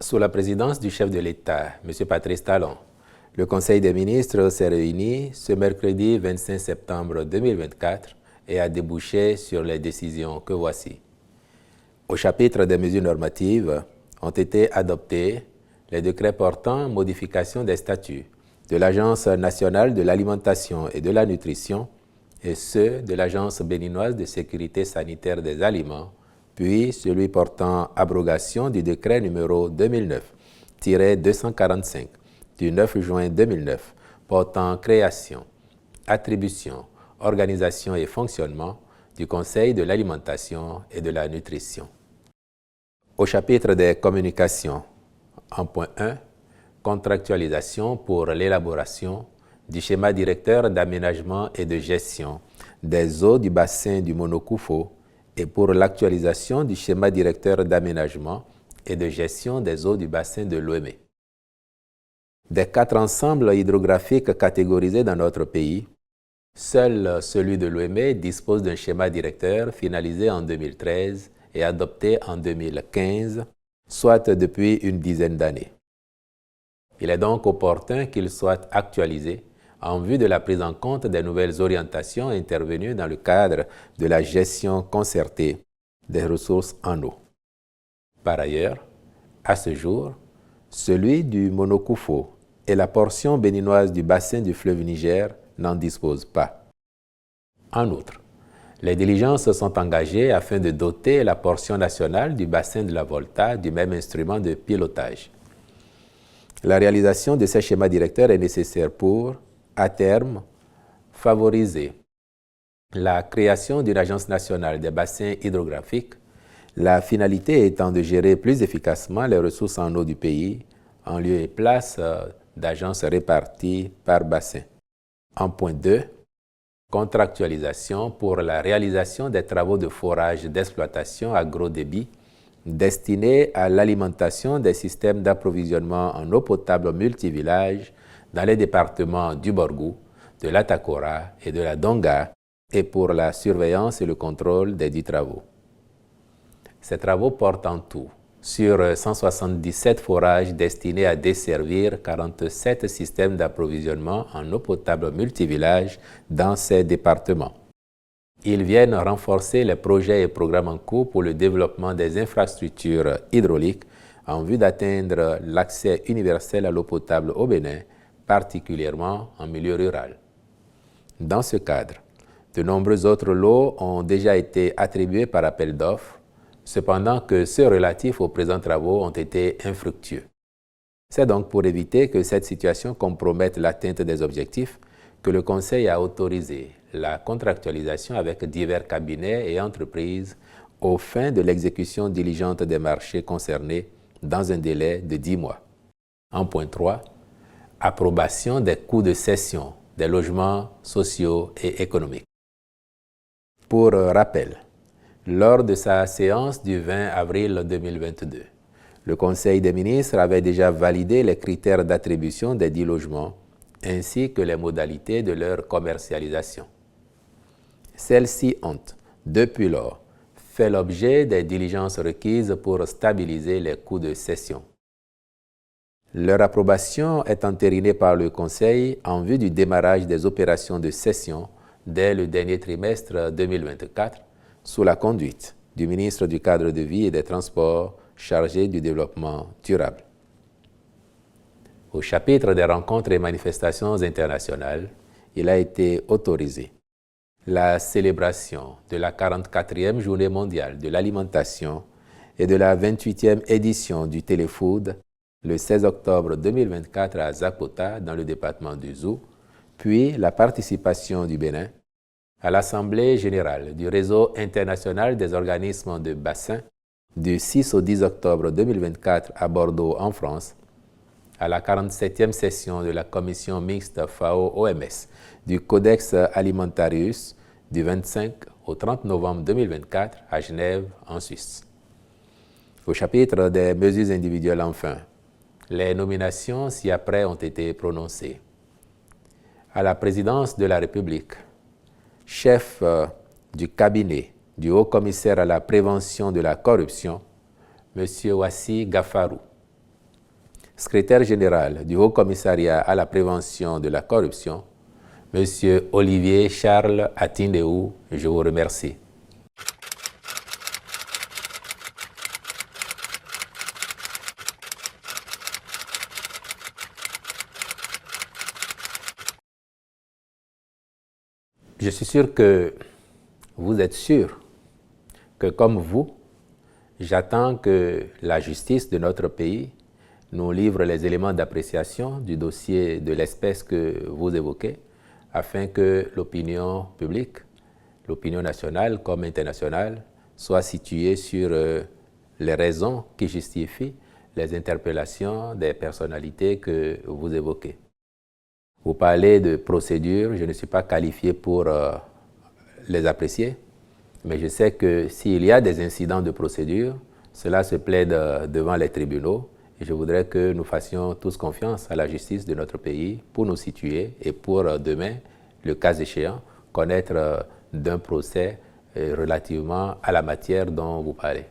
Sous la présidence du chef de l'État, M. Patrice Talon, le Conseil des ministres s'est réuni ce mercredi 25 septembre 2024 et a débouché sur les décisions que voici. Au chapitre des mesures normatives, ont été adoptés les décrets portant modification des statuts de l'Agence nationale de l'alimentation et de la nutrition et ceux de l'Agence béninoise de sécurité sanitaire des aliments, puis celui portant abrogation du décret numéro 2009-245 du 9 juin 2009 portant création, attribution, organisation et fonctionnement du Conseil de l'alimentation et de la nutrition. Au chapitre des communications, en point 1, contractualisation pour l'élaboration du schéma directeur d'aménagement et de gestion des eaux du bassin du Monokoufo et pour l'actualisation du schéma directeur d'aménagement et de gestion des eaux du bassin de Lomé. Des 4 ensembles hydrographiques catégorisés dans notre pays, seul celui de Lomé dispose d'un schéma directeur finalisé en 2013 et adopté en 2015, soit depuis une dizaine d'années. Il est donc opportun qu'il soit actualisé en vue de la prise en compte des nouvelles orientations intervenues dans le cadre de la gestion concertée des ressources en eau. Par ailleurs, à ce jour, celui du Monokoufo et la portion béninoise du bassin du fleuve Niger n'en disposent pas. En outre, les diligences sont engagées afin de doter la portion nationale du bassin de la Volta du même instrument de pilotage. La réalisation de ces schémas directeurs est nécessaire pour, à terme, favoriser la création d'une agence nationale des bassins hydrographiques, la finalité étant de gérer plus efficacement les ressources en eau du pays en lieu et place d'agences réparties par bassin. En point 2, contractualisation pour la réalisation des travaux de forage d'exploitation à gros débit destinés à l'alimentation des systèmes d'approvisionnement en eau potable multivillages dans les départements du Borgou, de l'Atakora et de la Donga et pour la surveillance et le contrôle des dits travaux. Ces travaux portent en tout sur 177 forages destinés à desservir 47 systèmes d'approvisionnement en eau potable multivillages dans ces départements. Ils viennent renforcer les projets et programmes en cours pour le développement des infrastructures hydrauliques en vue d'atteindre l'accès universel à l'eau potable au Bénin, particulièrement en milieu rural. Dans ce cadre, de nombreux autres lots ont déjà été attribués par appel d'offres, cependant que ceux relatifs aux présents travaux ont été infructueux. C'est donc pour éviter que cette situation compromette l'atteinte des objectifs que le Conseil a autorisé la contractualisation avec divers cabinets et entreprises aux fins de l'exécution diligente des marchés concernés dans un délai de 10 mois. En point 3, approbation des coûts de cession des logements sociaux et économiques. Pour rappel, lors de sa séance du 20 avril 2022, le Conseil des ministres avait déjà validé les critères d'attribution des 10 logements ainsi que les modalités de leur commercialisation. Celles-ci ont, depuis lors, fait l'objet des diligences requises pour stabiliser les coûts de cession. Leur approbation est entérinée par le Conseil en vue du démarrage des opérations de cession dès le dernier trimestre 2024, sous la conduite du ministre du Cadre de vie et des Transports chargé du développement durable. Au chapitre des rencontres et manifestations internationales, il a été autorisé la célébration de la 44e Journée mondiale de l'alimentation et de la 28e édition du Téléfood le 16 octobre 2024 à Zakota, dans le département du Zou, puis la participation du Bénin à l'Assemblée générale du Réseau international des organismes de bassin du 6 au 10 octobre 2024 à Bordeaux, en France, à la 47e session de la Commission mixte FAO-OMS du Codex Alimentarius du 25 au 30 novembre 2024 à Genève, en Suisse. Au chapitre des mesures individuelles, enfin, les nominations ci-après ont été prononcées. À la présidence de la République, chef du cabinet du Haut-Commissaire à la prévention de la corruption, M. Wassi Gafarou. secrétaire général du Haut Commissariat à la prévention de la corruption, M. Olivier Charles Atindéou, je vous remercie. Je suis sûr que vous êtes sûr que, comme vous, j'attends que la justice de notre pays nous livre les éléments d'appréciation du dossier de l'espèce que vous évoquez, afin que l'opinion publique, l'opinion nationale comme internationale, soit située sur les raisons qui justifient les interpellations des personnalités que vous évoquez. Vous parlez de procédures, je ne suis pas qualifié pour les apprécier, mais je sais que s'il y a des incidents de procédure, cela se plaide devant les tribunaux et je voudrais que nous fassions tous confiance à la justice de notre pays pour nous situer et pour demain, le cas échéant, connaître d'un procès relativement à la matière dont vous parlez.